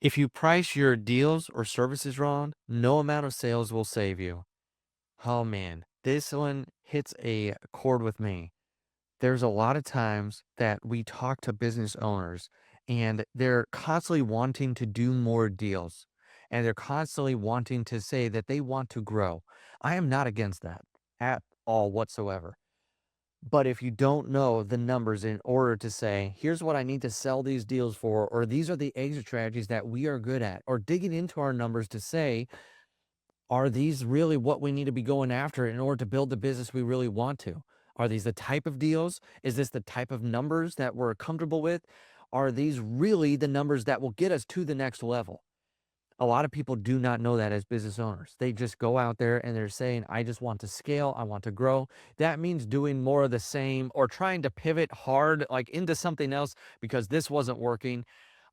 If you price your deals or services wrong, no amount of sales will save you. Oh man, this one hits a chord with me. There's a lot of times that we talk to business owners and they're constantly wanting to do more deals and they're constantly wanting to say that they want to grow. I am not against that at all whatsoever. But if you don't know the numbers in order to say, here's what I need to sell these deals for, or these are the exit strategies that we are good at, or digging into our numbers to say, are these really what we need to be going after in order to build the business we really want to? Are these the type of deals? Is this the type of numbers that we're comfortable with? Are these really the numbers that will get us to the next level? A lot of people do not know that as business owners. They just go out there and they're saying, I just want to scale, I want to grow. That means doing more of the same or trying to pivot hard, like into something else because this wasn't working.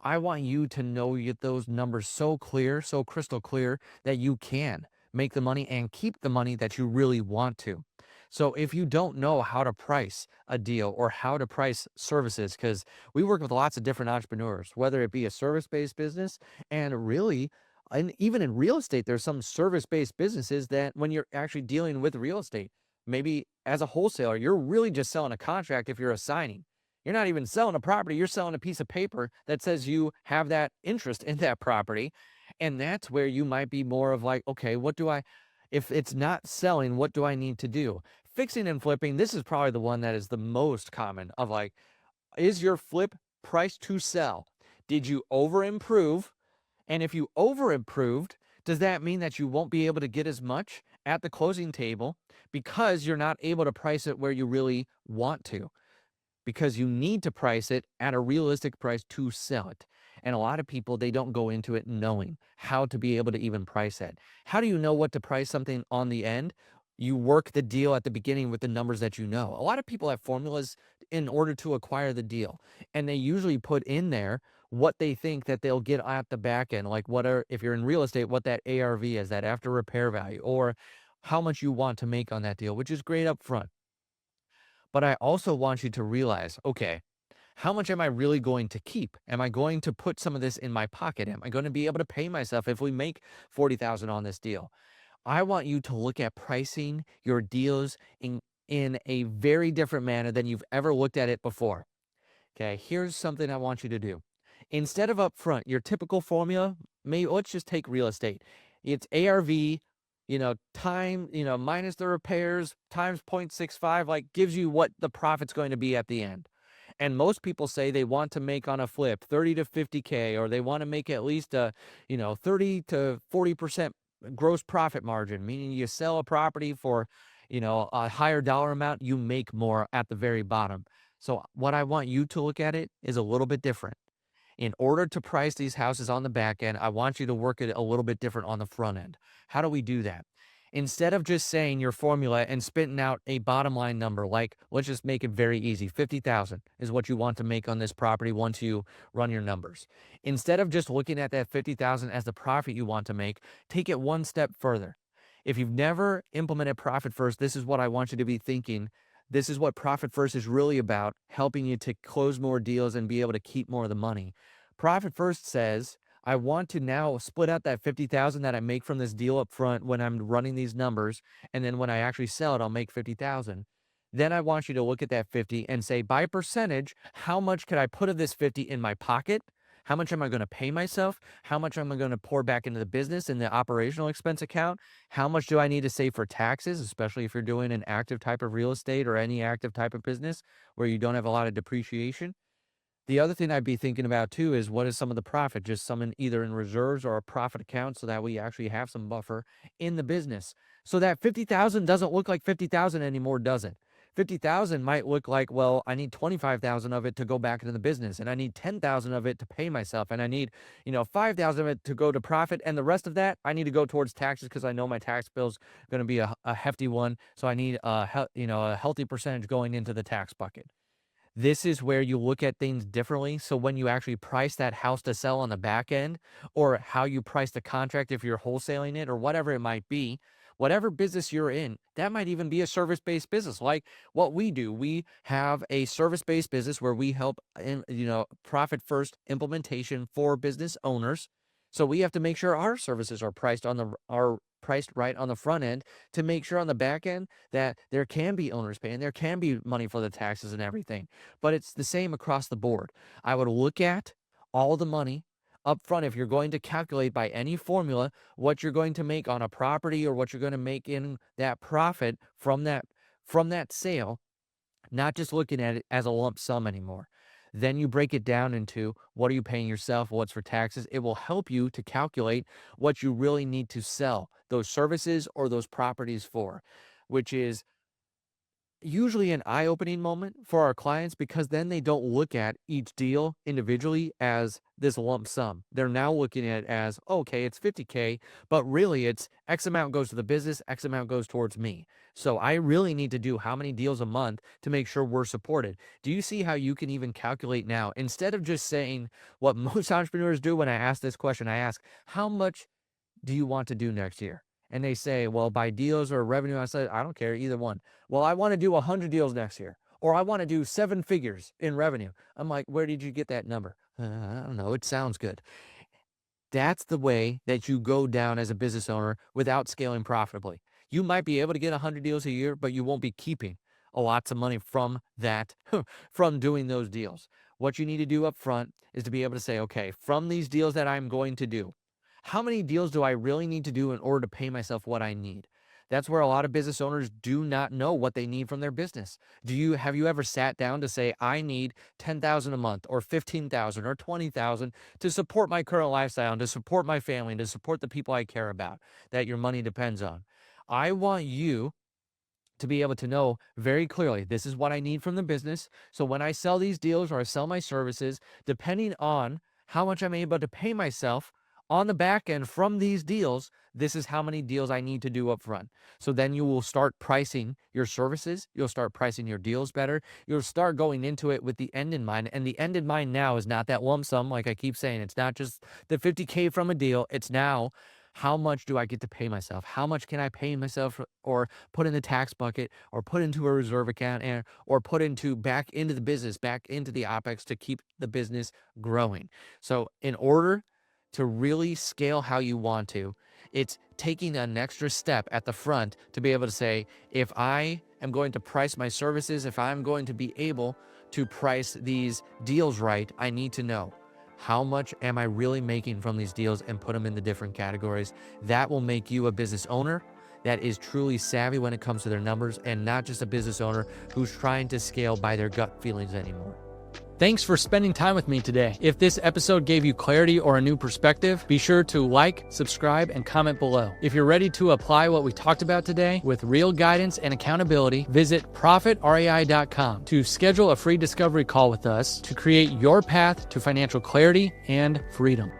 I want you to know those numbers so clear, so crystal clear that you can make the money and keep the money that you really want to. So if you don't know how to price a deal or how to price services, because we work with lots of different entrepreneurs, whether it be a service-based business and really and even in real estate, there's some service-based businesses that when you're actually dealing with real estate, maybe as a wholesaler, you're really just selling a contract if you're assigning. You're not even selling a property, you're selling a piece of paper that says you have that interest in that property. And that's where you might be more of like, okay, if it's not selling, what do I need to do? Fixing and flipping, this is probably the one that is the most common of like, is your flip priced to sell? Did you over improve? And if you over improved, does that mean that you won't be able to get as much at the closing table because you're not able to price it where you really want to? Because you need to price it at a realistic price to sell it. And a lot of people, they don't go into it knowing how to be able to even price it. How do you know what to price something on the end? You work the deal at the beginning with the numbers that you know. A lot of people have formulas in order to acquire the deal, and they usually put in there what they think that they'll get at the back end, like if you're in real estate, what that ARV is, that after repair value, or how much you want to make on that deal, which is great up front. But I also want you to realize, okay, how much am I really going to keep? Am I going to put some of this in my pocket? Am I going to be able to pay myself if we make 40,000 on this deal? I want you to look at pricing your deals in a very different manner than you've ever looked at it before. Okay, here's something I want you to do. Instead of upfront, your typical formula, maybe let's just take real estate. It's ARV, time, minus the repairs times 0.65, like gives you what the profit's going to be at the end. And most people say they want to make on a flip 30 to 50K, or they want to make at least 30 to 40% gross profit margin, meaning you sell a property for, a higher dollar amount, you make more at the very bottom. So what I want you to look at it is a little bit different. In order to price these houses on the back end, I want you to work it a little bit different on the front end. How do we do that? Instead of just saying your formula and spitting out a bottom line number, like let's just make it very easy, 50,000 is what you want to make on this property once you run your numbers. Instead of just looking at that 50,000 as the profit you want to make, take it one step further. If you've never implemented profit first, this is what I want you to be thinking. This is what profit first is really about, helping you to close more deals and be able to keep more of the money. Profit first says, I want to now split out that 50,000 that I make from this deal up front when I'm running these numbers, and then when I actually sell it, I'll make 50,000. Then I want you to look at that 50 and say, by percentage, how much could I put of this 50 in my pocket? How much am I going to pay myself? How much am I going to pour back into the business in the operational expense account? How much do I need to save for taxes, especially if you're doing an active type of real estate or any active type of business where you don't have a lot of depreciation? The other thing I'd be thinking about too is what is some of the profit, just some in either in reserves or a profit account so that we actually have some buffer in the business. So that 50,000 doesn't look like 50,000 anymore, does it? 50,000 might look like, well, I need 25,000 of it to go back into the business, and I need 10,000 of it to pay myself, and I need, 5,000 of it to go to profit, and the rest of that I need to go towards taxes because I know my tax bill's going to be a hefty one, so I need a healthy percentage going into the tax bucket. This is where you look at things differently. So when you actually price that house to sell on the back end, or how you price the contract if you're wholesaling it or whatever it might be, whatever business you're in, that might even be a service-based business like what we do. We have a service-based business where we help in, profit first implementation for business owners. So we have to make sure our services are priced right on the front end to make sure on the back end that there can be owners paying, there can be money for the taxes and everything. But it's the same across the board. I would look at all the money up front. If you're going to calculate by any formula what you're going to make on a property or what you're going to make in that profit from that sale, not just looking at it as a lump sum anymore. Then you break it down into what are you paying yourself, what's for taxes. It will help you to calculate what you really need to sell those services or those properties for, which is usually an eye-opening moment for our clients, because then they don't look at each deal individually as this lump sum. They're now looking at it as, okay, it's 50K, but really it's X amount goes to the business, X amount goes towards me. So I really need to do how many deals a month to make sure we're supported. Do you see how you can even calculate now? Instead of just saying what most entrepreneurs do when I ask this question, I ask, how much do you want to do next year? And they say, well, by deals or revenue. I said, I don't care, either one. Well, I want to do 100 deals next year, or I want to do 7 figures in revenue. I'm like, where did you get that number? I don't know. It sounds good. That's the way that you go down as a business owner without scaling profitably. You might be able to get 100 deals a year, but you won't be keeping a lots of money from that, from doing those deals. What you need to do up front is to be able to say, okay, from these deals that I'm going to do, how many deals do I really need to do in order to pay myself what I need? That's where a lot of business owners do not know what they need from their business. Have you ever sat down to say, I need 10,000 a month or 15,000 or 20,000 to support my current lifestyle and to support my family and to support the people I care about that your money depends on? I want you to be able to know very clearly, this is what I need from the business. So when I sell these deals or I sell my services, depending on how much I'm able to pay myself on the back end from these deals, this is how many deals I need to do up front. So then you will start pricing your services. You'll start pricing your deals better. You'll start going into it with the end in mind. And the end in mind now is not that lump sum. Like I keep saying, it's not just the 50K from a deal. It's now, how much do I get to pay myself? How much can I pay myself or put in the tax bucket or put into a reserve account or put into back into the business, back into the OPEX to keep the business growing? So in order to really scale how you want to, it's taking an extra step at the front to be able to say, if I am going to price my services, if I'm going to be able to price these deals right, I need to know how much am I really making from these deals and put them in the different categories. That will make you a business owner that is truly savvy when it comes to their numbers, and not just a business owner who's trying to scale by their gut feelings anymore. Thanks for spending time with me today. If this episode gave you clarity or a new perspective, be sure to like, subscribe, and comment below. If you're ready to apply what we talked about today with real guidance and accountability, visit ProfitREI.com to schedule a free discovery call with us to create your path to financial clarity and freedom.